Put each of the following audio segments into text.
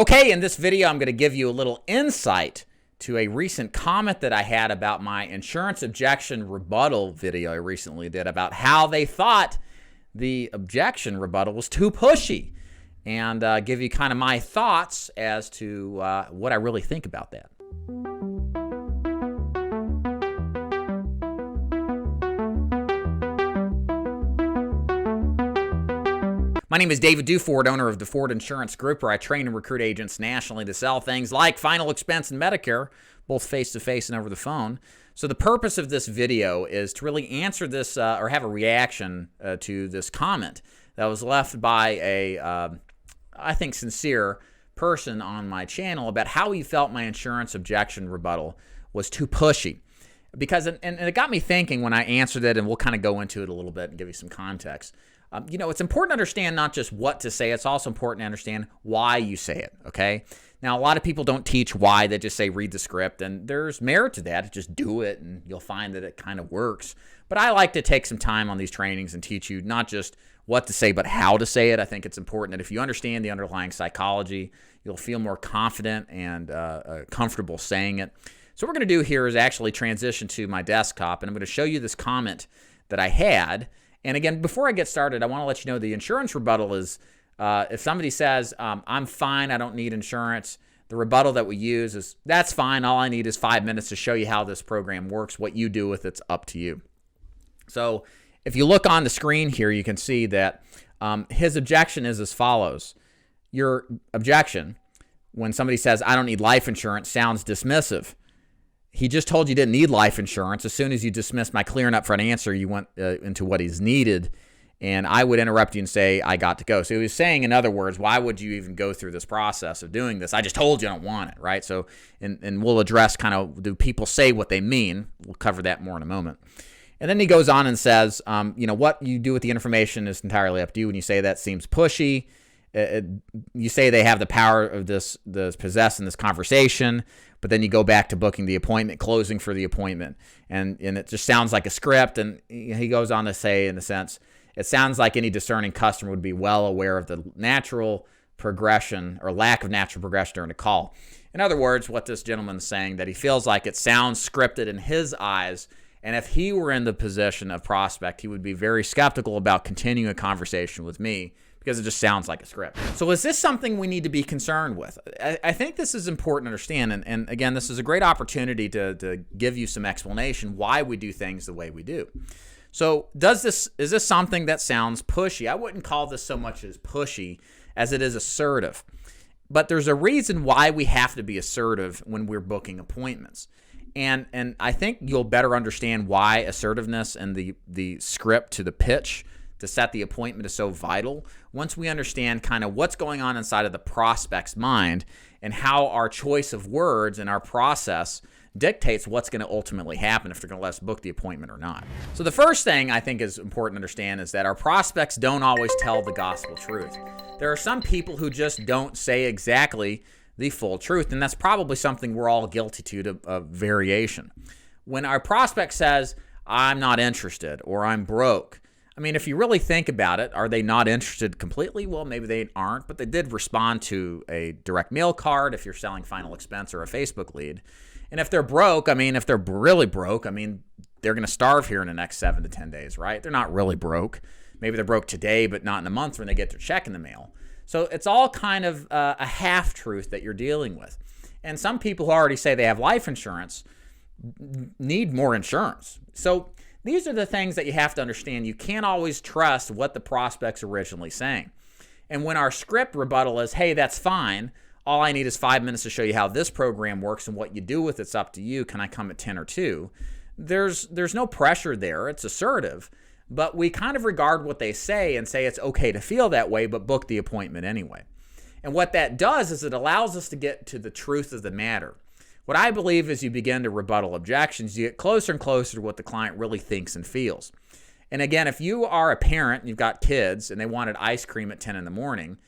Okay, in this video, I'm going to give you a little insight to a recent comment that I had about my insurance objection rebuttal video I recently did about how they thought the objection rebuttal was too pushy, and give you kind of my thoughts as to what I really think about that. My name is David Duford, owner of the Ford Insurance Group, where I train and recruit agents nationally to sell things like final expense and Medicare, both face-to-face and over the phone. So the purpose of this video is to really answer this or have a reaction to this comment that was left by a, I think, sincere person on my channel about how he felt my insurance objection rebuttal was too pushy. Because, and it got me thinking when I answered it, and we'll kind of go into it a little bit and give you some context. It's important to understand not just what to say, it's also important to understand why you say it, okay? Now, a lot of people don't teach why, they just say read the script, and there's merit to that. Just do it, and you'll find that it kind of works. But I like to take some time on these trainings and teach you not just what to say, but how to say it. I think it's important that if you understand the underlying psychology, you'll feel more confident and comfortable saying it. So what we're going to do here is actually transition to my desktop, and I'm going to show you this comment that I had. And again, before I get started, I want to let you know the insurance rebuttal is, if somebody says, I'm fine, I don't need insurance, the rebuttal that we use is, that's fine, all I need is 5 minutes to show you how this program works. What you do with it's up to you. So if you look on the screen here, you can see that his objection is as follows. Your objection, when somebody says, I don't need life insurance, sounds dismissive. He just told you didn't need life insurance. As soon as you dismissed my clear and upfront answer, you went into what is needed, and I would interrupt you and say, I got to go. So he was saying, in other words, why would you even go through this process of doing this? I just told you I don't want it, right? So, and we'll address kind of, do people say what they mean? We'll cover that more in a moment. And then he goes on and says, what you do with the information is entirely up to you. When you say that seems pushy, you say they have the power of this possessed in this conversation, but then you go back to booking the appointment, closing for the appointment, and it just sounds like a script. And he goes on to say, in a sense, it sounds like any discerning customer would be well aware of the natural progression or lack of natural progression during the call. In other words, what this gentleman is saying, that he feels like it sounds scripted in his eyes, and if he were in the position of prospect, he would be very skeptical about continuing a conversation with me, because it just sounds like a script. So is this something we need to be concerned with? I think this is important to understand, and again, this is a great opportunity to give you some explanation why we do things the way we do. So is this something that sounds pushy? I wouldn't call this so much as pushy as it is assertive. But there's a reason why we have to be assertive when we're booking appointments. And I think you'll better understand why assertiveness and the script to the pitch to set the appointment is so vital once we understand kind of what's going on inside of the prospect's mind and how our choice of words and our process dictates what's going to ultimately happen if they're going to let us book the appointment or not. So the first thing I think is important to understand is that our prospects don't always tell the gospel truth. There are some people who just don't say exactly the full truth, and that's probably something we're all guilty to of variation. When our prospect says, I'm not interested, or I'm broke, I mean, if you really think about it, are they not interested completely? Well, maybe they aren't, but they did respond to a direct mail card if you're selling final expense or a Facebook lead. And if they're broke, I mean, if they're really broke, I mean, they're going to starve here in the next 7 to 10 days, right? They're not really broke. Maybe they're broke today, but not in a month when they get their check in the mail. So it's all kind of a half-truth that you're dealing with. And some people who already say they have life insurance need more insurance. So these are the things that you have to understand. You can't always trust what the prospect's originally saying. And when our script rebuttal is, hey, that's fine, all I need is 5 minutes to show you how this program works and what you do with it's up to you. Can I come at 10 or 2? There's no pressure there. It's assertive. But we kind of regard what they say and say it's okay to feel that way, but book the appointment anyway. And what that does is it allows us to get to the truth of the matter. What I believe is you begin to rebuttal objections, you get closer and closer to what the client really thinks and feels. And again, if you are a parent and you've got kids and they wanted ice cream at 10 in the morning,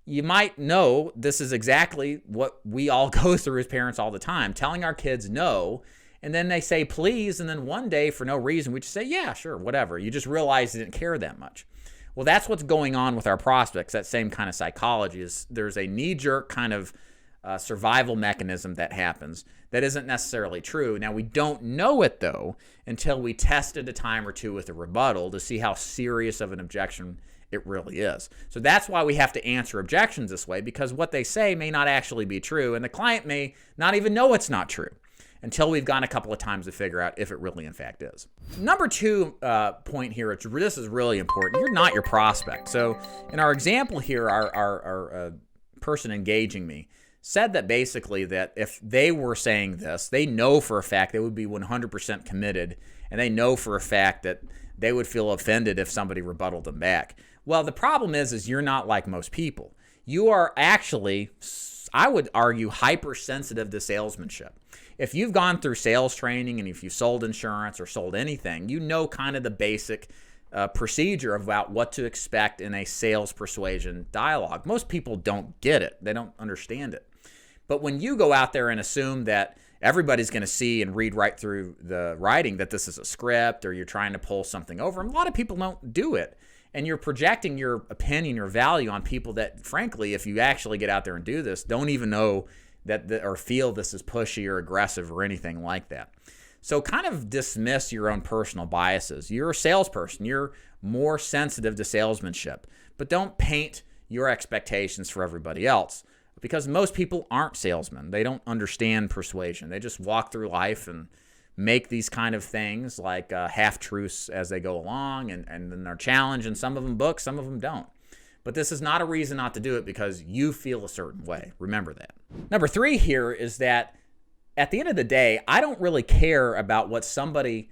you might know this is exactly what we all go through as parents all the time, telling our kids no, and then they say please, and then one day for no reason we just say yeah, sure, whatever. You just realize they didn't care that much. Well, that's what's going on with our prospects. That same kind of psychology is there's a knee-jerk kind of survival mechanism that happens that isn't necessarily true. Now, we don't know it, though, until we test it a time or two with a rebuttal to see how serious of an objection it really is. So that's why we have to answer objections this way, because what they say may not actually be true, and the client may not even know it's not true until we've gone a couple of times to figure out if it really in fact is. Number two point here, this is really important. You're not your prospect. So in our example here, our person engaging me said that basically that if they were saying this, they know for a fact they would be 100% committed, and they know for a fact that they would feel offended if somebody rebutted them back. Well, the problem is you're not like most people. You are actually, I would argue, hypersensitive to salesmanship. If you've gone through sales training and if you've sold insurance or sold anything, you know kind of the basic procedure about what to expect in a sales persuasion dialogue. Most people don't get it. They don't understand it. But when you go out there and assume that everybody's going to see and read right through the writing that this is a script or you're trying to pull something over, a lot of people don't do it. And you're projecting your opinion or value on people that, frankly, if you actually get out there and do this, don't even know that or feel this is pushy or aggressive or anything like that. So kind of dismiss your own personal biases. You're a salesperson. You're more sensitive to salesmanship. But don't paint your expectations for everybody else, because most people aren't salesmen. They don't understand persuasion. They just walk through life and make these kind of things like half-truths as they go along, and then they're challenged, and some of them book, some of them don't. But this is not a reason not to do it because you feel a certain way. Remember that. Number three here is that at the end of the day, I don't really care about what somebody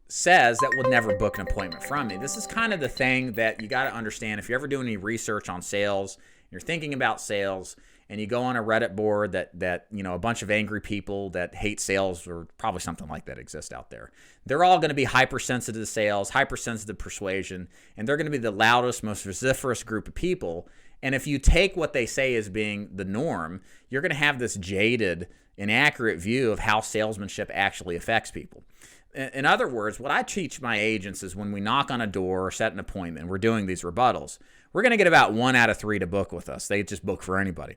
says that will never book an appointment from me. This is kind of the thing that you got to understand. If you're ever doing any research on sales, you're thinking about sales, and you go on a Reddit board that a bunch of angry people that hate sales, or probably something like that, exists out there. They're all going to be hypersensitive to sales, hypersensitive to persuasion, and they're going to be the loudest, most vociferous group of people. And if you take what they say as being the norm, you're going to have this jaded, inaccurate view of how salesmanship actually affects people. In other words, what I teach my agents is when we knock on a door or set an appointment, we're doing these rebuttals, we're going to get about 1 out of 3 to book with us. They just book for anybody.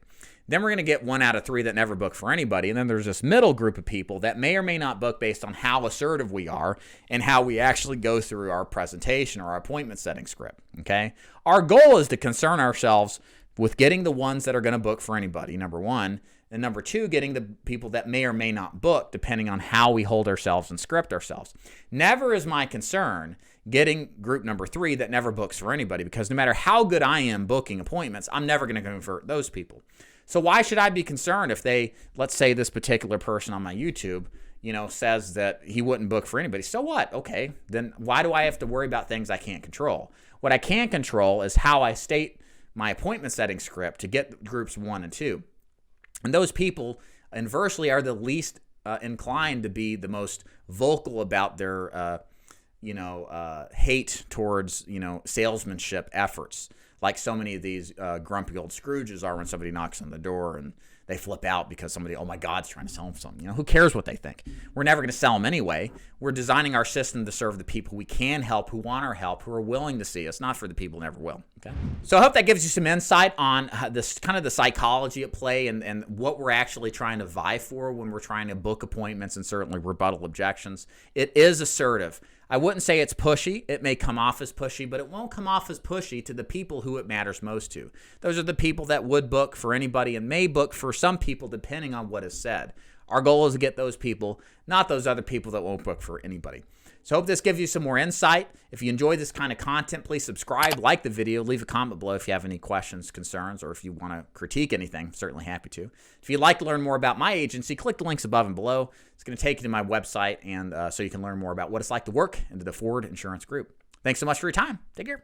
Then we're going to get 1 out of 3 that never book for anybody. And then there's this middle group of people that may or may not book based on how assertive we are and how we actually go through our presentation or our appointment setting script. Okay? Our goal is to concern ourselves with getting the ones that are going to book for anybody, number one. And number two, getting the people that may or may not book, depending on how we hold ourselves and script ourselves. Never is my concern getting group number 3 that never books for anybody, because no matter how good I am booking appointments, I'm never going to convert those people. So why should I be concerned if they, let's say this particular person on my YouTube, says that he wouldn't book for anybody? So what? Okay, then why do I have to worry about things I can't control? What I can control is how I state my appointment setting script to get groups 1 and 2. And those people, inversely, are the least inclined to be the most vocal about their, hate towards, salesmanship efforts, like so many of these grumpy old Scrooges are when somebody knocks on the door and they flip out because somebody, oh my God, is trying to sell them something. Who cares what they think? We're never going to sell them anyway. We're designing our system to serve the people we can help, who want our help, who are willing to see us, not for the people who never will. Okay. So I hope that gives you some insight on this kind of the psychology at play and what we're actually trying to vie for when we're trying to book appointments and certainly rebuttal objections. It is assertive. I wouldn't say it's pushy. It may come off as pushy, but it won't come off as pushy to the people who it matters most to. Those are the people that would book for anybody and may book for some people depending on what is said. Our goal is to get those people, not those other people that won't book for anybody. So I hope this gives you some more insight. If you enjoy this kind of content, please subscribe, like the video, leave a comment below if you have any questions, concerns, or if you want to critique anything. I'm certainly happy to. If you'd like to learn more about my agency, click the links above and below. It's going to take you to my website, and so you can learn more about what it's like to work into the Ford Insurance Group. Thanks so much for your time. Take care.